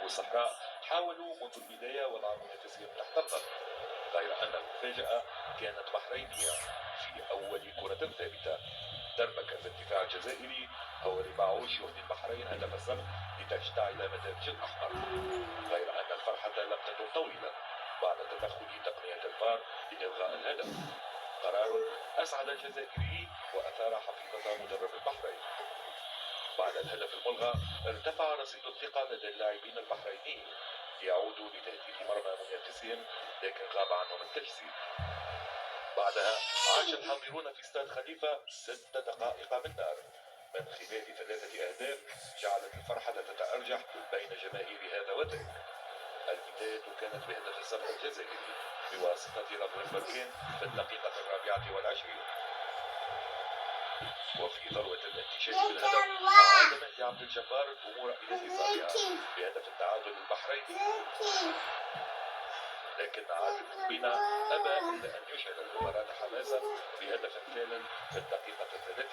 والصحراء حاولوا منذ البداية وضع منافسهم تحت الضغط، غير أن المفاجأة كانت بحرينية في أول كرة ثابتة. تربكز الدفاع الجزائري هو معوش يهدي البحرين هدف السبق لتشتعل مدارج الأحمر، غير أن الفرحة لم تدم طويلا بعد تدخل تقنية الفار لإلغاء الهدف، قرار أسعد الجزائريين وأثار حفيظة مدرب البحرين. بعد الهدف الملغى ارتفع رصيد الثقة لدى اللاعبين البحرينيين ليعودوا لتهديد مرمى منافسهم، لكن غاب عنهم التجسيد. بعدها عاش الحاضرون في استاد خليفة 6 دقائق من نار من خلال 3 أهداف جعلت الفرحة تتأرجح بين جماهير هذا وذاك. البداية كانت بهدف السبق الجزائري بواسطة لافوين بركين في الدقيقة 24. وفي ذروة الانتشاء بالهدف عاد مهدي عبد الجبار الأمور إلى نظامها بهدف التعادل البحريني، لكن عادل بنا أبى إلا أن يشعل المباراة حماسا بهدف ثانٍ في الدقيقة 30.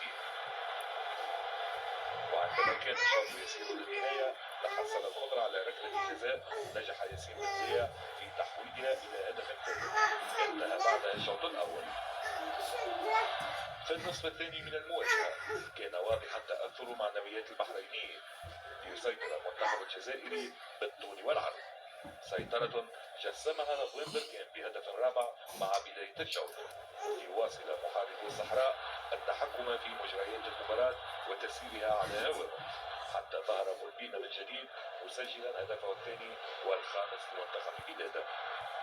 وعندما كان الشوط يسير للنهاية تحصل القدرة على ركلة الجزاء نجح ياسين بن في تحويلها إلى هدف ثالث انتهى بعدها الشوط الأول. في النصف الثاني من المواجهة كان واضحا تأثر معنويات البحرينيين ليسيطر المنتخب الجزائري بالطول والعرض، سيطرة جسمها لافوين بركين بهدف الرابع مع بداية الشوط، ليواصل محاربو الصحراء التحكم في مجريات المباراة وتسييرها على هواهم حتى ظهر مولبينا من جديد مسجلا هدفه الثاني والخامس لمنتخب بلاده.